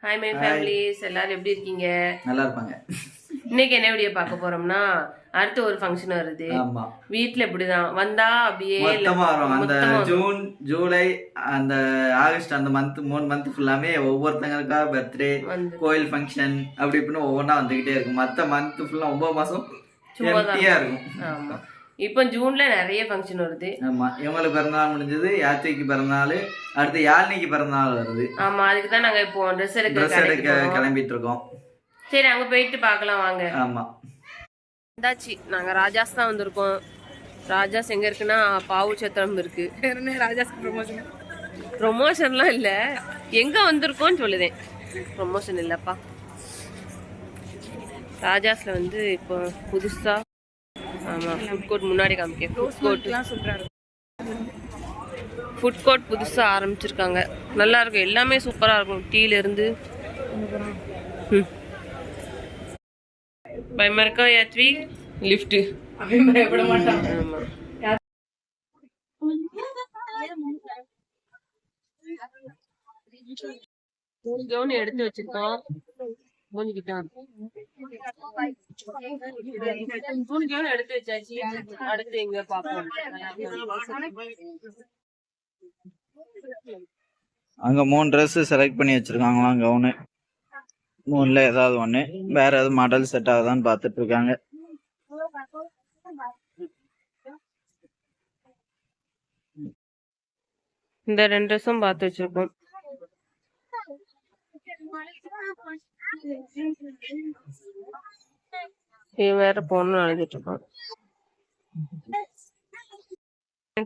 Hi my families, எல்லாரும் எப்படி இருக்கீங்க? நல்லா இருப்பாங்க. இன்னைக்கு என்ன வீடியோ பார்க்க போறோம்னா, அடுத்து ஒரு ஃபங்க்ஷன் வருது. ஆமா, வீட்ல இப்படிதான் வந்தா அப்படியே மொத்தமா வரும். அந்த ஜூன், ஜூலை, அந்த ஆகஸ்ட், அந்த மந்த் 3 மந்த் ஃபுல்லாமே ஒவ்வொருத்தங்களுக்கா பர்த்டே, கோயில் ஃபங்க்ஷன் அப்படி இப்படின்னு ஒவ்வொன்றா வந்துகிட்டே இருக்கும். மற்ற மந்த் ஃபுல்லா 9 மாசம் எம்டியா இருக்கும். ஆமா, இப்போ ஜூன்ல நிறைய ஃபங்க்ஷன் வருது. ஆமா, இவங்களுக்கு பிறந்தநாள் முடிஞ்சது, யாத்திரைக்கு பிறந்தநாள், அடுத்து யாழ்னிக்கு பிறந்தநாள் வருது. ஆமா, அதுக்கு தான் நாங்க இப்போ ட்ரெஸ் எடுக்க கிளம்பிட்டு இருக்கோம். சரி, அங்க போயிட்டு பார்க்கலாம் வாங்க. ஆமா, வந்தாச்சு. நாங்க ராஜாஸ் தான் வந்திருக்கோம். ராஜாஸ் எங்க இருக்குன்னா பாவு சத்திரம் இருக்கு. ராஜாஸ் ப்ரொமோஷன்லாம் இல்ல, எங்க வந்திருக்கோம்னு சொல்லுதேன். ப்ரொமோஷன் இல்லப்பா. ராஜாஸ்ல வந்து இப்போ புதுசா ஆமா ஃபுட் கோர்ட் முன்னாடி காமிக்கேன். ஃபுட் கோர்ட் புதுசா ஆரம்பிச்சிருக்காங்க. நல்லா இருக்கும், எல்லாமே சூப்பரா இருக்கும். டீல இருந்து பயமா இருக்கா யாத்ரி? லிஃப்ட் பயப்பட மாட்டான். ஆமா, கவுன் எடுத்து வச்சிருக்கோம். எடுத்து வச்சாச்சு. அடுத்து எங்க பாப்போம். அங்க 3 ட்ரெஸ் செலக்ட் பண்ணி வச்சிருக்காங்களாம். கவுனு 3ல ஏதாவது ஒண்ணு, வேற ஏதாவது மாடல் செட் ஆகுதான்னு பாத்துட்டு இருக்காங்க. இந்த 2 ட்ரெஸ்ஸும் பார்த்து வச்சிருக்கோம். வேற பொண்ணு அழுதுட்டு இருக்கோம்.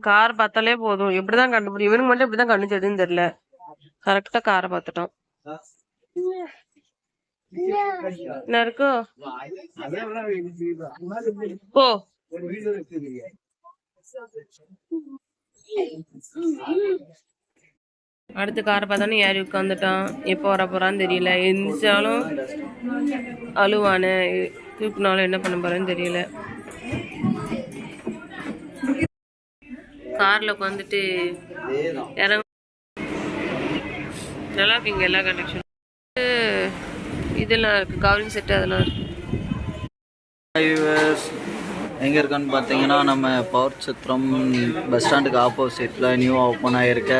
கார் பார்த்தாலே போதும், எப்படிதான் கண்டுபிடிக்கும். இவனுக்கு மட்டும் எப்படிதான் கண்டுச்சதுன்னு தெரியல. கரெக்டா காரை பார்த்துட்டோம். என்ன இருக்கோ போ. அடுத்த காரை பார்த்தானே ஏறி உட்காந்துட்டான். எப்போ வர போறான்னு தெரியல. எந்திரிச்சாலும் அழுவான, தூக்குனாலும் என்ன பண்ண போறேன்னு தெரியல. கார்ல உட்காந்துட்டு இறங்க. நல்லா இருக்குங்க எல்லா கனெக்ஷனும். இதெல்லாம் இருக்கு, கவரிங் செட் அதெல்லாம் இருக்கு. எங்கே இருக்குன்னு பார்த்தீங்கன்னா, நம்ம பவர் சத்திரம் பஸ் ஸ்டாண்டுக்கு ஆப்போசிட்டில் நியூ ஓப்பன் ஆகிருக்க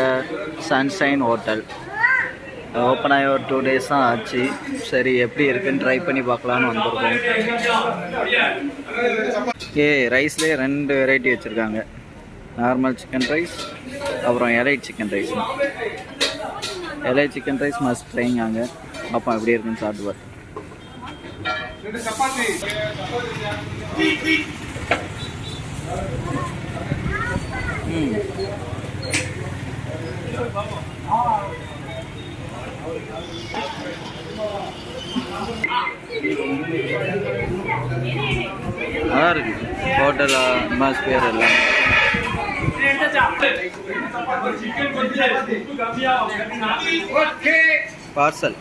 சன்ஷைன் ஹோட்டல். ஓப்பன் ஆகி ஒரு 2 days தான் ஆச்சு. சரி, எப்படி இருக்குன்னு ட்ரை பண்ணி பார்க்கலான்னு வந்திருக்கோம். ரைஸ்லேயே 2 வெரைட்டி வச்சுருக்காங்க. நார்மல் சிக்கன் ரைஸ், அப்புறம் elite chicken rice. Elite chicken rice must ட்ரைங்க. அங்கே அப்போ எப்படி இருக்குன்னு சாப்பிட்டு பார்த்து. நல்லா இருக்கு ஹோட்டல் அட்மாஸ்பியர் எல்லாம். பார்சல்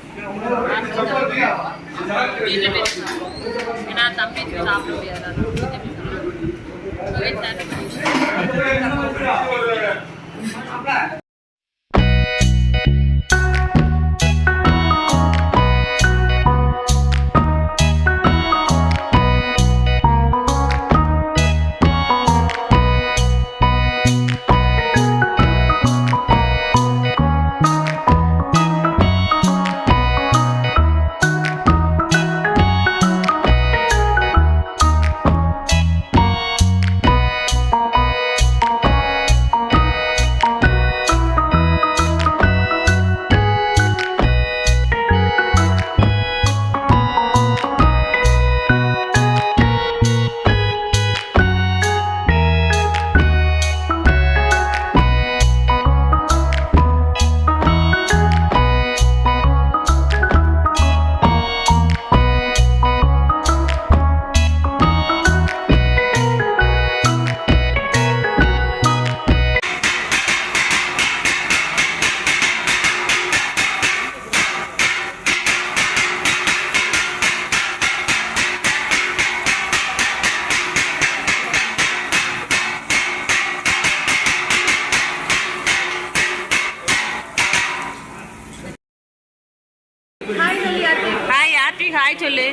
ஹாய் சொல்லு.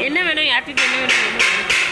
என்ன வேணும் யார்கிட்ட என்ன வேணும்?